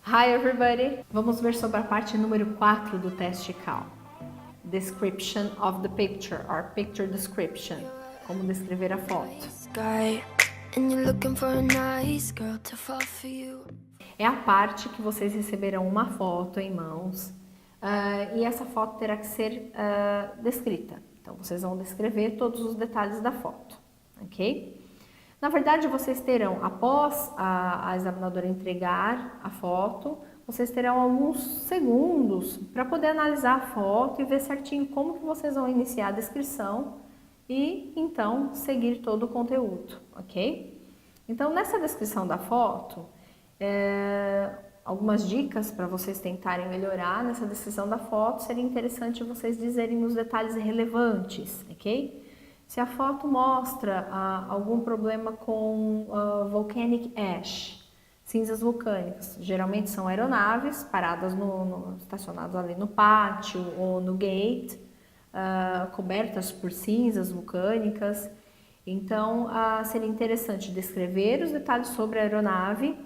Hi everybody! Vamos ver sobre a parte número 4 do teste CAL. Description of the picture, or picture description. Como descrever a foto. É a parte que vocês receberão uma foto em mãos e essa foto terá que ser descrita. Então vocês vão descrever todos os detalhes da foto, ok? Na verdade, vocês terão, após a examinadora entregar a foto, vocês terão alguns segundos para poder analisar a foto e ver certinho como que vocês vão iniciar a descrição e, então, seguir todo o conteúdo, ok? Então, nessa descrição da foto, algumas dicas para vocês tentarem melhorar nessa descrição da foto, seria interessante vocês dizerem os detalhes relevantes, ok? Se a foto mostra algum problema com volcanic ash, cinzas vulcânicas, geralmente são aeronaves paradas estacionadas ali no pátio ou no gate, cobertas por cinzas vulcânicas. Então, seria interessante descrever os detalhes sobre a aeronave,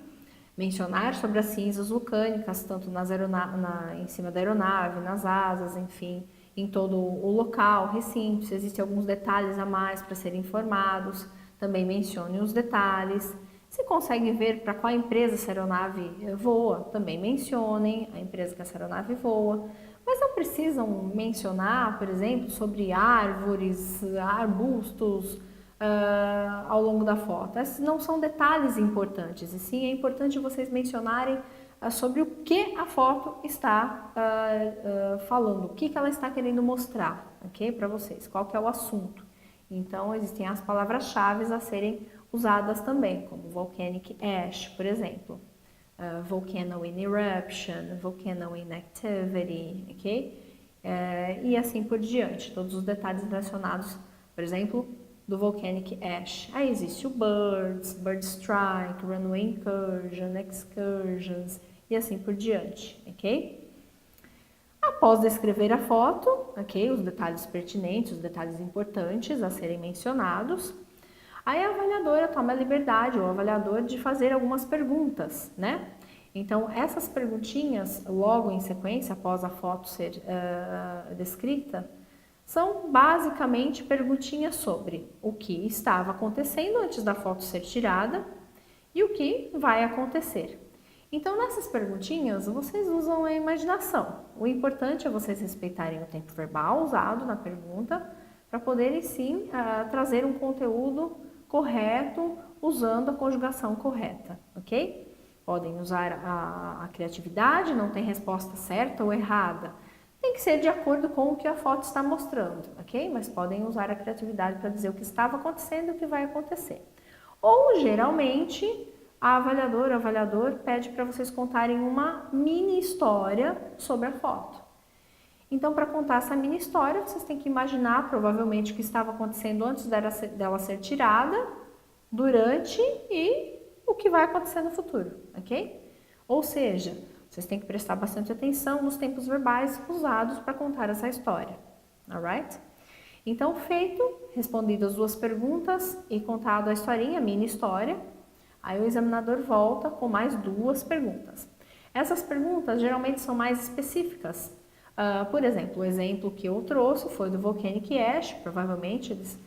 mencionar sobre as cinzas vulcânicas, tanto em cima da aeronave, nas asas, enfim, em todo o local, recinto. Se existem alguns detalhes a mais para serem informados, também mencione os detalhes. Se conseguem ver para qual empresa essa aeronave voa, também mencionem a empresa que essa aeronave voa. Mas não precisam mencionar, por exemplo, sobre árvores, arbustos ao longo da foto. Esses não são detalhes importantes, e sim é importante vocês mencionarem sobre o que a foto está falando, o que ela está querendo mostrar, ok? Para vocês, qual que é o assunto. Então, existem as palavras-chave a serem usadas também, como volcanic ash, por exemplo. Volcano in eruption, volcano in activity, ok? E assim por diante, todos os detalhes relacionados, por exemplo, do volcanic ash. Aí existe o bird strike, runway incursion, excursions e assim por diante, ok? Após descrever a foto, ok, os detalhes pertinentes, os detalhes importantes a serem mencionados, aí a avaliadora toma a liberdade, ou o avaliador, de fazer algumas perguntas, né? Então, essas perguntinhas, logo em sequência, após a foto ser descrita, são basicamente perguntinhas sobre o que estava acontecendo antes da foto ser tirada e o que vai acontecer. Então, nessas perguntinhas, vocês usam a imaginação. O importante é vocês respeitarem o tempo verbal usado na pergunta para poderem, sim, trazer um conteúdo correto usando a conjugação correta, ok? Podem usar a criatividade, não tem resposta certa ou errada. Tem que ser de acordo com o que a foto está mostrando, ok? Mas podem usar a criatividade para dizer o que estava acontecendo e o que vai acontecer. Ou, geralmente, a avaliadora, o avaliador pede para vocês contarem uma mini história sobre a foto. Então, para contar essa mini história, vocês têm que imaginar provavelmente o que estava acontecendo antes dela ser tirada, durante e o que vai acontecer no futuro, ok? Ou seja, vocês têm que prestar bastante atenção nos tempos verbais usados para contar essa história, alright? Então, feito, respondidas as duas perguntas e contado a historinha, a mini história, aí o examinador volta com mais duas perguntas. Essas perguntas geralmente são mais específicas. Por exemplo, o exemplo que eu trouxe foi do volcanic ash. Provavelmente eles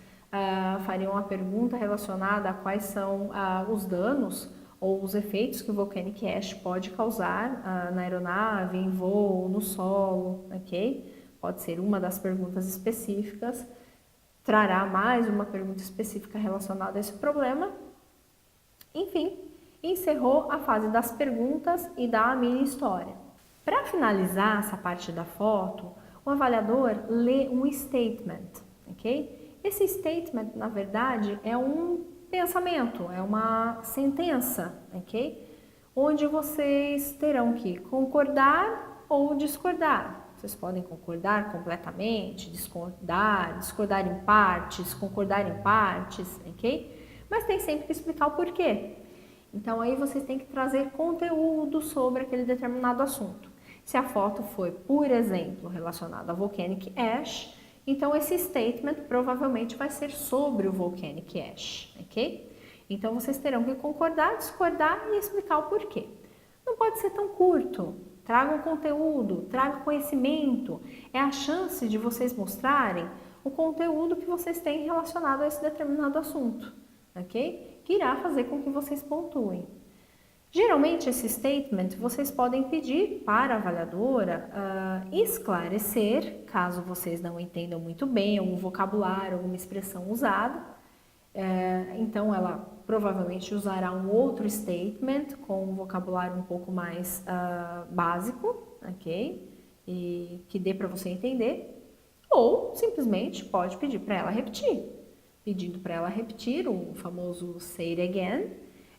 fariam uma pergunta relacionada a quais são os danos ou os efeitos que o volcanic ash pode causar na aeronave, em voo, no solo, ok? Pode ser uma das perguntas específicas. Trará mais uma pergunta específica relacionada a esse problema. Enfim, encerrou a fase das perguntas e da mini história. Para finalizar essa parte da foto, o avaliador lê um statement, ok? Esse statement, na verdade, é um pensamento, é uma sentença, ok? Onde vocês terão que concordar ou discordar. Vocês podem concordar completamente, discordar em partes, concordar em partes, ok? Mas tem sempre que explicar o porquê. Então aí vocês têm que trazer conteúdo sobre aquele determinado assunto. Se a foto foi, por exemplo, relacionada a volcanic ash, então esse statement provavelmente vai ser sobre o volcanic ash, ok? Então, vocês terão que concordar, discordar e explicar o porquê. Não pode ser tão curto. Traga um conteúdo, traga conhecimento. É a chance de vocês mostrarem o conteúdo que vocês têm relacionado a esse determinado assunto, ok? Que irá fazer com que vocês pontuem. Geralmente, esse statement vocês podem pedir para a avaliadora esclarecer, caso vocês não entendam muito bem algum vocabulário, alguma expressão usada. Então, ela provavelmente usará um outro statement com um vocabulário um pouco mais básico, ok? E que dê para você entender. Ou, simplesmente, pode pedir para ela repetir. Pedindo para ela repetir o famoso say it again,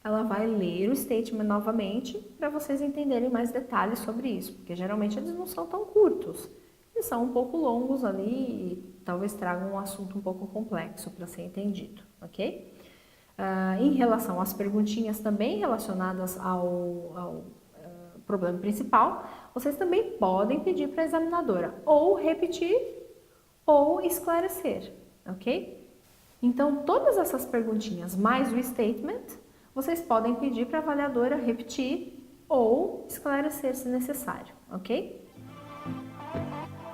ela vai ler o statement novamente para vocês entenderem mais detalhes sobre isso, porque geralmente eles não são tão curtos. Eles são um pouco longos ali e talvez tragam um assunto um pouco complexo para ser entendido, ok? Em relação às perguntinhas também relacionadas ao problema principal, vocês também podem pedir para a examinadora ou repetir ou esclarecer, ok? Então, todas essas perguntinhas mais o statement, vocês podem pedir para a avaliadora repetir ou esclarecer se necessário, ok?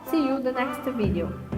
See you in the next video.